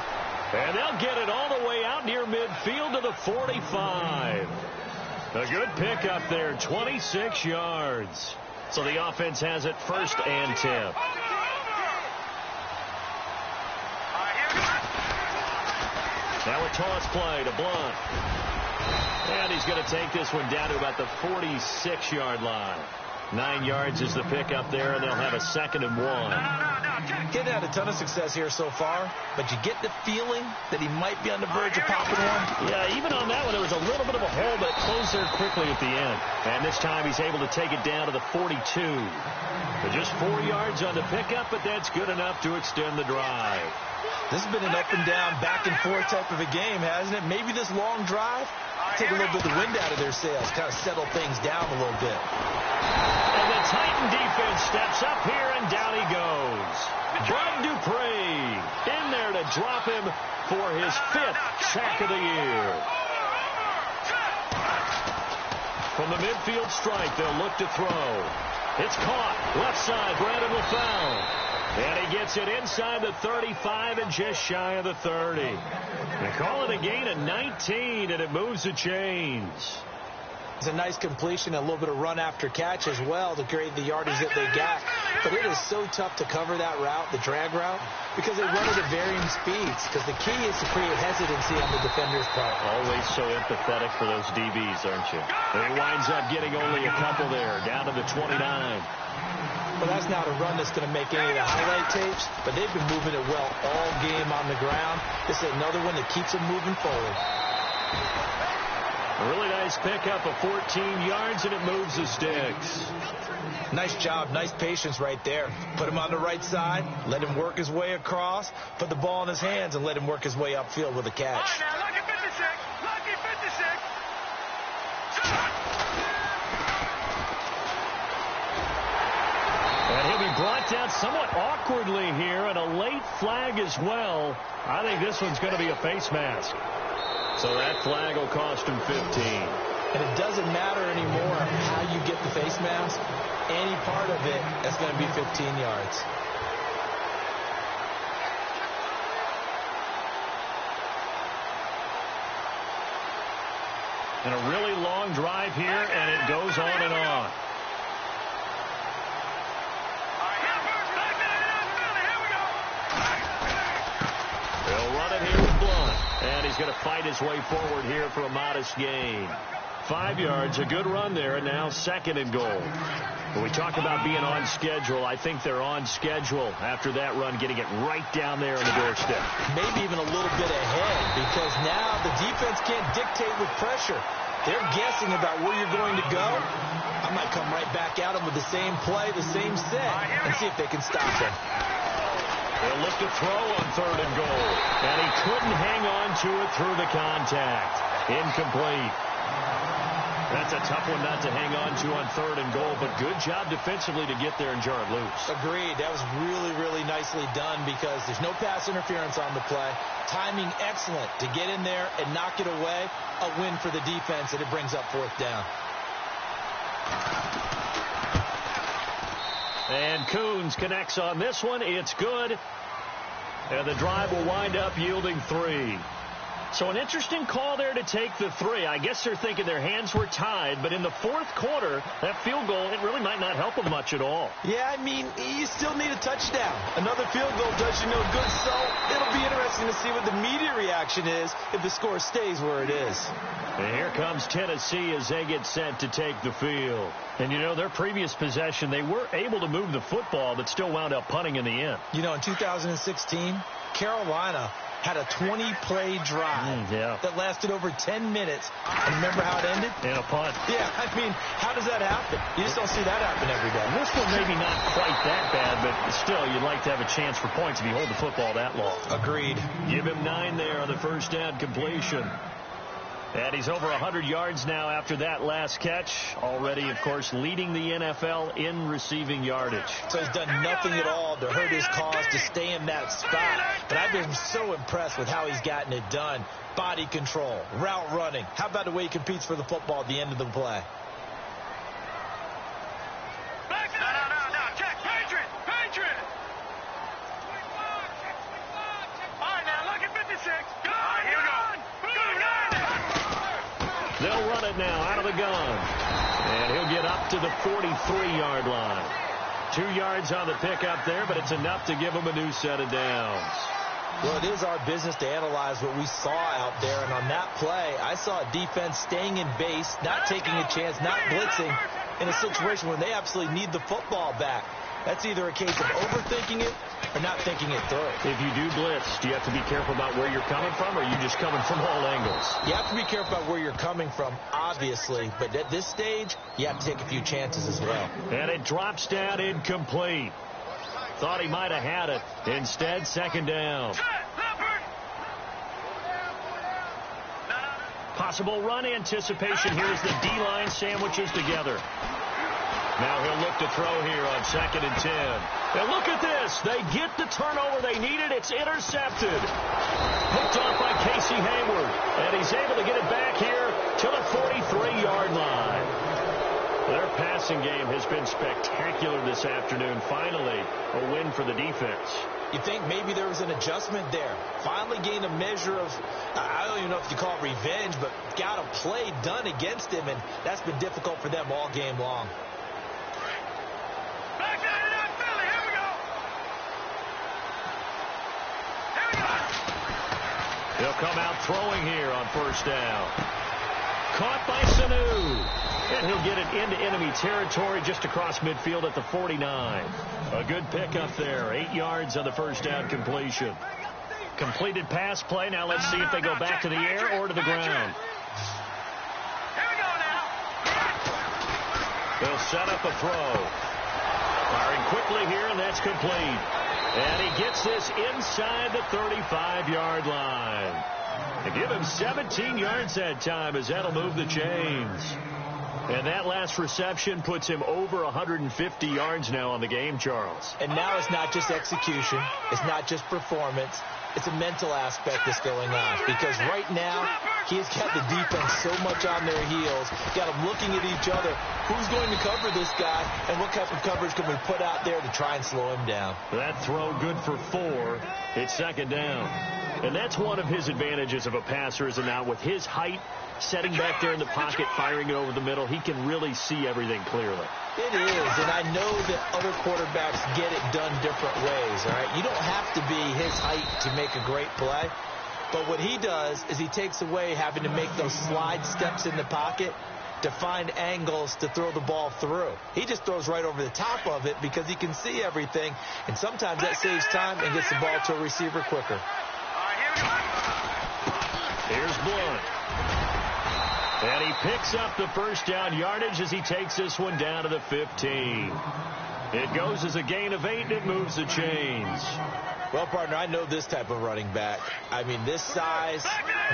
And they'll get it all the way out near midfield to the 45. A good pickup there, 26 yards. So the offense has it 1st and 10. Now a toss play to Blunt. And he's going to take this one down to about the 46-yard line. 9 yards is the pickup there, and they'll have a 2nd and 1. Getting had a ton of success here so far, but you get the feeling that he might be on the verge of popping one. Yeah, even on that one, there was a little bit of a hole, but it closed there quickly at the end. And this time he's able to take it down to the 42. But just 4 yards on the pickup, but that's good enough to extend the drive. This has been an up and down, back and forth type of a game, hasn't it? Maybe this long drive, take a little bit of the wind out of their sails, kind of settle things down a little bit. And the Titan defense steps up here, and down he goes. Bud Dupree in there to drop him for his 5th sack of the year. From the midfield strike, they'll look to throw. It's caught. Left side, Brandon LaFell. And he gets it inside the 35 and just shy of the 30. They call it a gain of 19, and it moves the chains. It's a nice completion, a little bit of run after catch as well to create the yardage that they got. But it is so tough to cover that route, the drag route, because they run it at varying speeds. Because the key is to create hesitancy on the defender's part. Always so empathetic for those DBs, aren't you? And he winds up getting only a couple there, down to the 29. Well, that's not a run that's going to make any of the highlight tapes, but they've been moving it well all game on the ground. This is another one that keeps them moving forward. A really nice pickup of 14 yards, and it moves the sticks. Nice job, nice patience right there. Put him on the right side, let him work his way across, put the ball in his hands, and let him work his way upfield with a catch. All right, now, lucky 56, lucky 56. And he'll be brought down somewhat awkwardly here, and a late flag as well. I think this one's going to be a face mask. So that flag will cost him 15. And it doesn't matter anymore how you get the face mask. Any part of it, that's going to be 15 yards. And a really long drive here, and it goes on and on. They'll run it here with Blunt. And he's going to fight his way forward here for a modest gain. 5 yards, a good run there, and now 2nd and goal. When we talk about being on schedule, I think they're on schedule after that run, getting it right down there on the doorstep. Maybe even a little bit ahead, because now the defense can't dictate with pressure. They're guessing about where you're going to go. I might come right back at them with the same play, the same set, and see if they can stop them. They'll look to throw on 3rd and goal. And he couldn't hang on to it through the contact. Incomplete. That's a tough one not to hang on to on 3rd and goal, but good job defensively to get there and jar it loose. Agreed. That was really, really nicely done because there's no pass interference on the play. Timing excellent to get in there and knock it away. A win for the defense, and it brings up 4th down. And Coons connects on this one. It's good. And the drive will wind up yielding 3. So an interesting call there to take the 3. I guess they're thinking their hands were tied, but in the 4th quarter, that field goal, it really might not help them much at all. Yeah, I mean, you still need a touchdown. Another field goal does you no good, so it'll be interesting to see what the media reaction is if the score stays where it is. And here comes Tennessee as they get set to take the field. And, you know, their previous possession, they were able to move the football, but still wound up punting in the end. You know, in 2016, Carolina had a 20-play drive that lasted over 10 minutes. And remember how it ended? In a punt. Yeah, I mean, how does that happen? You just don't see that happen every day. This one maybe not quite that bad, but still, you'd like to have a chance for points if you hold the football that long. Agreed. Give him 9 there on the 1st down completion. And he's over 100 yards now after that last catch. Already, of course, leading the NFL in receiving yardage. So he's done nothing at all to hurt his cause to stay in that spot. But I've been so impressed with how he's gotten it done. Body control, route running. How about the way he competes for the football at the end of the play? No. Check. Patriot. All right, now look at 56. Go. Here we go. They'll run it now out of the gun. And he'll get up to the 43-yard line. 2 yards on the pickup there, but it's enough to give him a new set of downs. Well, it is our business to analyze what we saw out there. And on that play, I saw a defense staying in base, not taking a chance, not blitzing in a situation where they absolutely need the football back. That's either a case of overthinking it or not thinking it through. If you do blitz, do you have to be careful about where you're coming from, or are you just coming from all angles? You have to be careful about where you're coming from, obviously. But at this stage, you have to take a few chances as well. And it drops down incomplete. Thought he might have had it. Instead, 2nd down. Possible run anticipation here as the D-line sandwiches together. Now he'll look to throw here on 2nd and 10. And look at this. They get the turnover they needed. It's intercepted. Hooked off by Casey Hayward. And he's able to get it back here to the 43-yard line. Their passing game has been spectacular this afternoon. Finally, a win for the defense. You think maybe there was an adjustment there. Finally gained a measure of, I don't even know if you call it revenge, but got a play done against him, and that's been difficult for them all game long. He'll come out throwing here on 1st down. Caught by Sanu. And he'll get it into enemy territory just across midfield at the 49. A good pickup there. 8 yards on the 1st down completion. Completed pass play. Now let's see if they go back to the air or to the ground. Here we go now. They'll set up a throw. Firing quickly here, and that's complete. And he gets this inside the 35-yard line. To give him 17 yards that time, as that'll move the chains. And that last reception puts him over 150 yards now on the game, Charles. And now it's not just execution. It's not just performance. It's a mental aspect that's going on. Because right now, He's got the defense so much on their heels, got them looking at each other. Who's going to cover this guy, and what type of coverage can we put out there to try and slow him down? That throw good for 4. It's second down. And that's one of his advantages of a passer, is now with his height, setting back there in the pocket, firing it over the middle, he can really see everything clearly. It is, and I know that other quarterbacks get it done different ways, all right? You don't have to be his height to make a great play, but what he does is he takes away having to make those slide steps in the pocket to find angles to throw the ball through. He just throws right over the top of it because he can see everything, and sometimes that saves time and gets the ball to a receiver quicker. Here's Blunt. And he picks up the first down yardage as he takes this one down to the 15. It goes as a gain of 8, and it moves the chains. Well, partner, I know this type of running back. I mean, this size,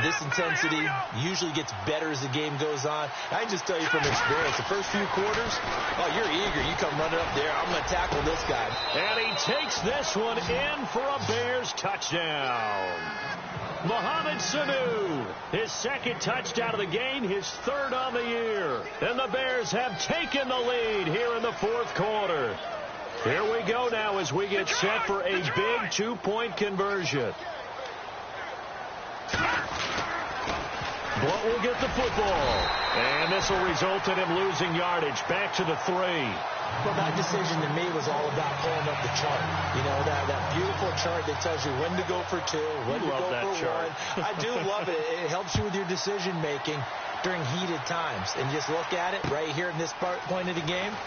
this intensity usually gets better as the game goes on. I can just tell you from experience, the first few quarters, oh, you're eager. You come running up there. I'm going to tackle this guy. And he takes this one in for a Bears touchdown. Mohamed Sanu, his second touchdown of the game, his third on the year. And the Bears have taken the lead here in the fourth quarter. Here we go now as we get set for a big 2-point conversion. Blunt will get the football. And this will result in him losing yardage. Back to the 3. Well, that decision to me was all about pulling up the chart. You know, that beautiful chart that tells you when to go for 2, when to go for 1. I do love it. It helps you with your decision-making during heated times. And just look at it right here in this point of the game.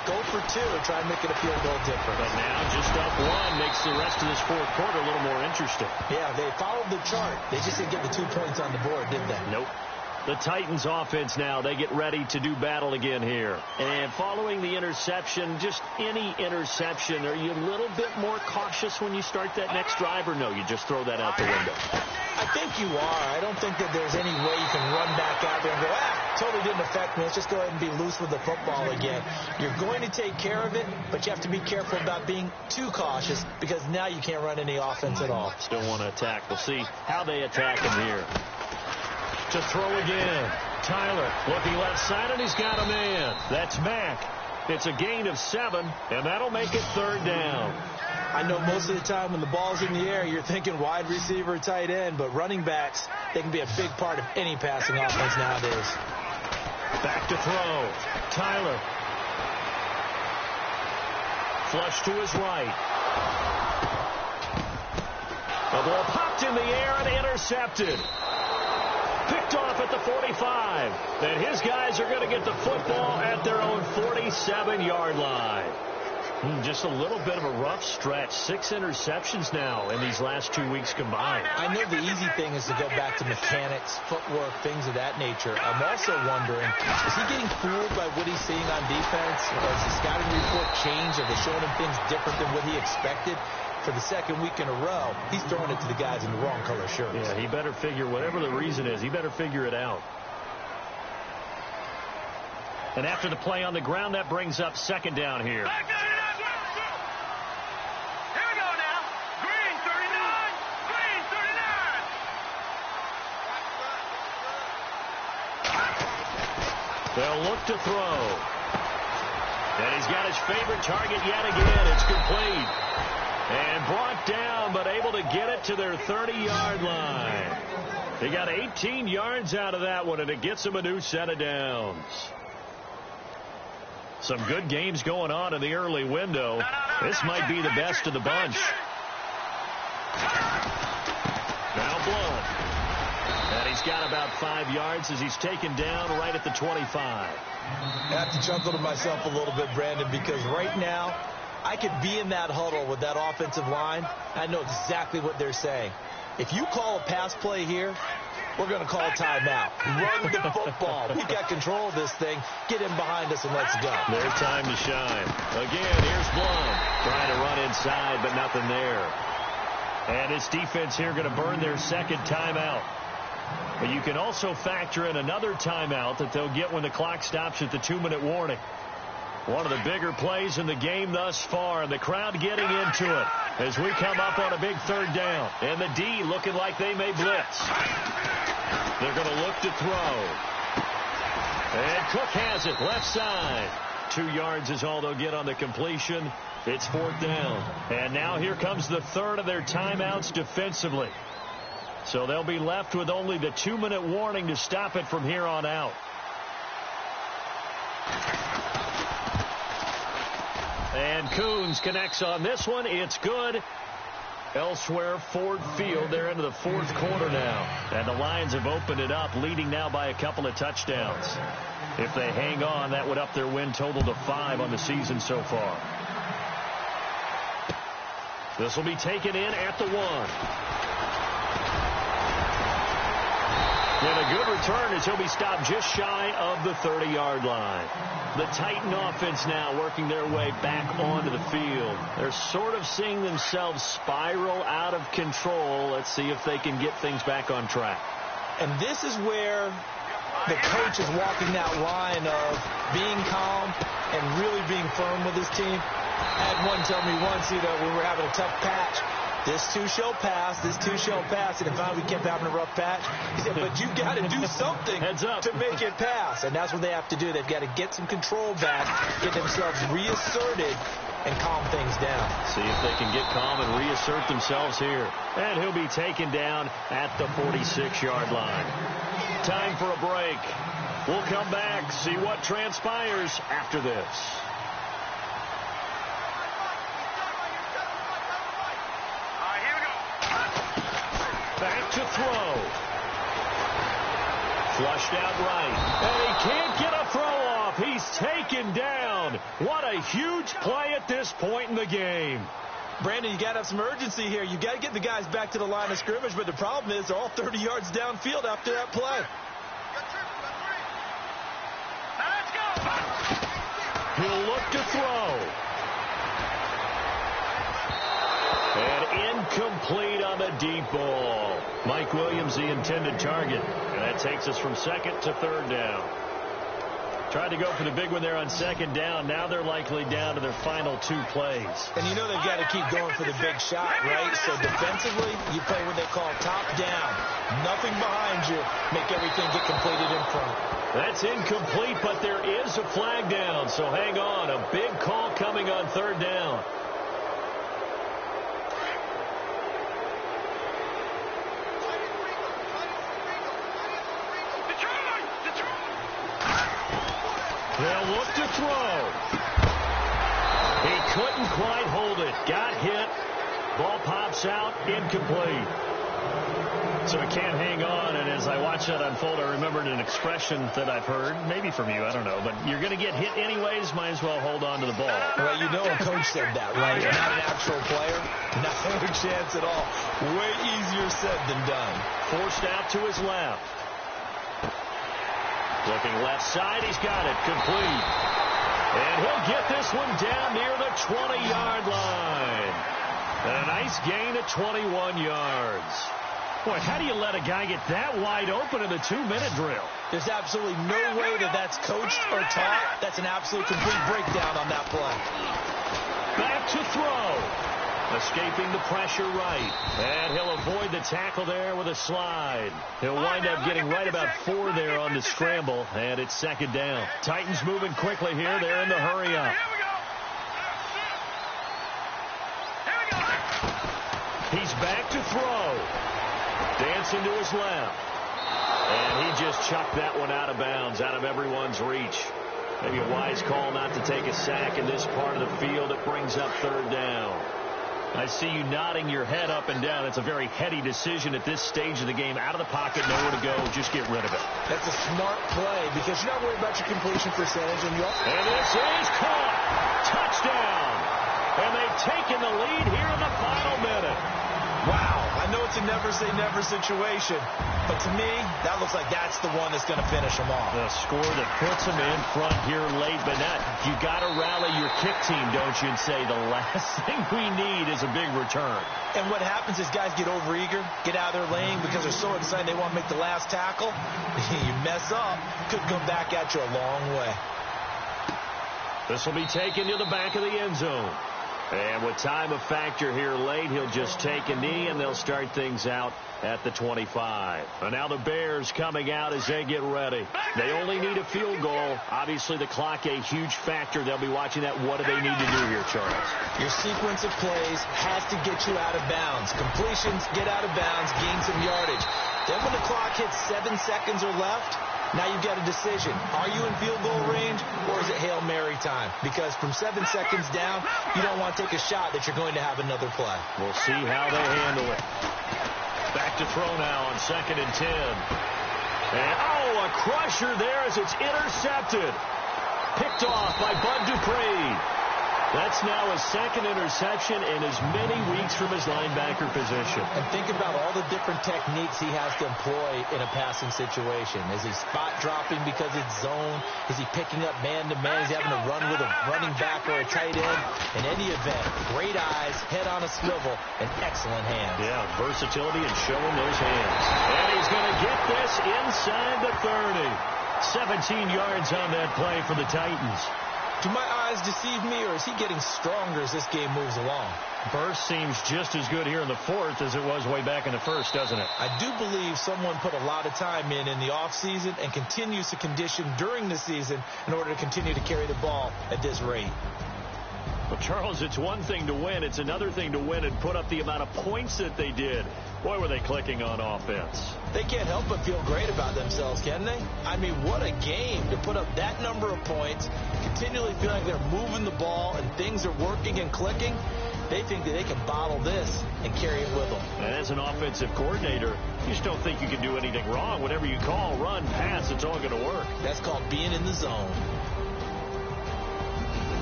Go for 2 and try and make it feel a little different. But now just up 1 makes the rest of this fourth quarter a little more interesting. Yeah, they followed the chart. They just didn't get the 2 points on the board, did they? Nope. The Titans offense now, they get ready to do battle again here. And following the interception, just any interception, are you a little bit more cautious when you start that next drive, or no, you just throw that out the window? I think you are. I don't think that there's any way you can run back out there and go, totally didn't affect me. Let's just go ahead and be loose with the football again. You're going to take care of it, but you have to be careful about being too cautious because now you can't run any offense at all. Still want to attack. We'll see how they attack him here. To throw again. Tyler looking left side, and he's got a man. That's Mack. It's a gain of 7, and that'll make it third down. I know most of the time when the ball's in the air, you're thinking wide receiver, tight end, but running backs, they can be a big part of any passing offense nowadays. Back to throw. Tyler. Flush to his right. The ball popped in the air and intercepted. Picked off at the 45. And his guys are going to get the football at their own 47-yard line. Just a little bit of a rough stretch. 6 interceptions now in these last 2 weeks combined. I know the easy thing is to go back to mechanics, footwork, things of that nature. I'm also wondering, is he getting fooled by what he's seeing on defense? Has the scouting report changed? Are they showing him things different than what he expected? For the second week in a row, he's throwing it to the guys in the wrong color shirts. Yeah, he better figure, whatever the reason is, he better figure it out. And after the play on the ground, that brings up second down here. Here we go now. Green 39. Green 39. They'll look to throw. And he's got his favorite target yet again. It's complete. And brought down, but able to get it to their 30-yard line. They got 18 yards out of that one, and it gets them a new set of downs. Some good games going on in the early window. This might be the best of the bunch. Now Blunt. And he's got about 5 yards as he's taken down right at the 25. I have to chuckle to myself a little bit, Brandon, because right now, I could be in that huddle with that offensive line. I know exactly what they're saying. If you call a pass play here, we're going to call a timeout. Run the football. We got control of this thing. Get in behind us and let's go. Their time to shine. Again, here's Blunt. Trying to run inside, but nothing there. And this defense here going to burn their second timeout. But you can also factor in another timeout that they'll get when the clock stops at the 2-minute warning. One of the bigger plays in the game thus far, and the crowd getting into it as we come up on a big third down. And the D looking like they may blitz. They're going to look to throw. And Cook has it left side. 2 yards is all they'll get on the completion. It's 4th down. And now here comes the third of their timeouts defensively. So they'll be left with only the 2-minute warning to stop it from here on out. And Coons connects on this one. It's good. Elsewhere, Ford Field, they're into the 4th quarter now. And the Lions have opened it up, leading now by a couple of touchdowns. If they hang on, that would up their win total to 5 on the season so far. This will be taken in at the 1. And a good return as he'll be stopped just shy of the 30-yard line. The Titan offense now working their way back onto the field. They're sort of seeing themselves spiral out of control. Let's see if they can get things back on track. And this is where the coach is walking that line of being calm and really being firm with his team. I had one tell me once, when we were having a tough patch, this too shall pass, this too shall pass. And finally we kept having a rough patch. He said, but you got to do something to make it pass. And that's what they have to do. They've got to get some control back, get themselves reasserted, and calm things down. See if they can get calm and reassert themselves here. And he'll be taken down at the 46-yard line. Time for a break. We'll come back, see what transpires after this. Back to throw. Flushed out right. And he can't get a throw off. He's taken down. What a huge play at this point in the game. Brandon, you got to have some urgency here. You got to get the guys back to the line of scrimmage, but the problem is they're all 30 yards downfield after that play. He'll look to throw. And incomplete on the deep ball. Mike Williams, the intended target. And that takes us from 2nd to 3rd down. Tried to go for the big one there on 2nd down. Now they're likely down to their final 2 plays. And you know they've got to keep going for the big shot, right? So defensively, you play what they call top down. Nothing behind you. Make everything get completed in front. That's incomplete, but there is a flag down. So hang on. A big call coming on 3rd down. They'll look to throw. He couldn't quite hold it. Got hit. Ball pops out. Incomplete. So he can't hang on. And as I watch that unfold, I remembered an expression that I've heard, maybe from you, I don't know, but you're going to get hit anyways, might as well hold on to the ball. Well, you know a coach said that, right? Not an actual player. Not a chance at all. Way easier said than done. Forced out to his left. Looking left side, he's got it. Complete. And he'll get this one down near the 20-yard line. And a nice gain of 21 yards. Boy, how do you let a guy get that wide open in the 2-minute drill? There's absolutely no way that that's coached or taught. That's an absolute complete breakdown on that play. Back to throw. Escaping the pressure right. And he'll avoid the tackle there with a slide. He'll wind up getting right about 4 there on the scramble. And it's 2nd down. Titans moving quickly here. They're in the hurry up. He's back to throw. Dancing to his left. And he just chucked that one out of bounds, out of everyone's reach. Maybe a wise call not to take a sack in this part of the field. It brings up 3rd down. I see you nodding your head up and down. It's a very heady decision at this stage of the game. Out of the pocket, nowhere to go. Just get rid of it. That's a smart play because you're not worried about your completion percentage. And this is caught. Touchdown. And they've taken the lead here in the final minute. Wow. I know it's a never-say-never situation, but to me, that looks like that's the one that's going to finish them off. The score that puts them in front here late, but you got to rally your kick team, don't you, and say the last thing we need is a big return. And what happens is guys get overeager, get out of their lane because they're so excited they want to make the last tackle. You mess up, could come back at you a long way. This will be taken to the back of the end zone. And with time of factor here late, he'll just take a knee, and they'll start things out at the 25. And now the Bears coming out as they get ready. They only need a field goal. Obviously, the clock a huge factor. They'll be watching that. What do they need to do here, Charles? Your sequence of plays has to get you out of bounds. Completions, get out of bounds, gain some yardage. Then when the clock hits 7 seconds or left, now you've got a decision. Are you in field goal range, or is it Hail Mary time? Because from 7 seconds down, you don't want to take a shot that you're going to have another play. We'll see how they handle it. Back to throw now on 2nd and 10. And, a crusher there as it's intercepted. Picked off by Bud Dupree. That's now his 2nd interception in as many weeks from his linebacker position. And think about all the different techniques he has to employ in a passing situation. Is he spot dropping because it's zone? Is he picking up man-to-man? Is he having to run with a running back or a tight end? In any event, great eyes, head on a swivel, and excellent hands. Yeah, versatility and showing those hands. And he's going to get this inside the 30. 17 yards on that play for the Titans. Do my eyes deceive me, or is he getting stronger as this game moves along? Burst seems just as good here in the 4th as it was way back in the 1st, doesn't it? I do believe someone put a lot of time in the offseason and continues to condition during the season in order to continue to carry the ball at this rate. Well, Charles, it's one thing to win. It's another thing to win and put up the amount of points that they did. Boy, were they clicking on offense. They can't help but feel great about themselves, can they? I mean, what a game to put up that number of points, continually feel like they're moving the ball and things are working and clicking. They think that they can bottle this and carry it with them. And as an offensive coordinator, you just don't think you can do anything wrong. Whatever you call, run, pass, it's all going to work. That's called being in the zone.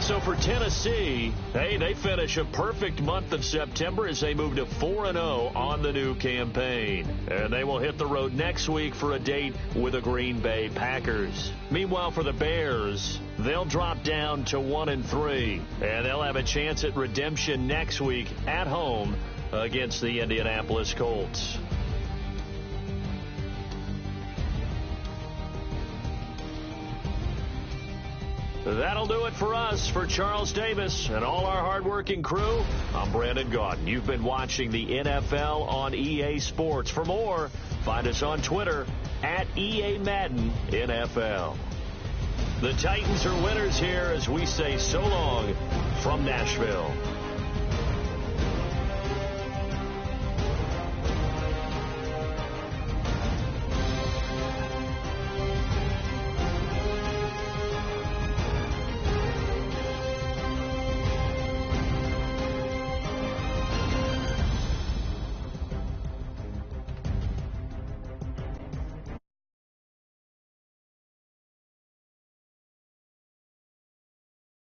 So for Tennessee, they finish a perfect month of September as they move to 4-0 on the new campaign. And they will hit the road next week for a date with the Green Bay Packers. Meanwhile, for the Bears, they'll drop down to 1-3. And they'll have a chance at redemption next week at home against the Indianapolis Colts. That'll do it for us. For Charles Davis and all our hardworking crew, I'm Brandon Gaudin. You've been watching the NFL on EA Sports. For more, find us on Twitter at EA Madden NFL. The Titans are winners here as we say so long from Nashville.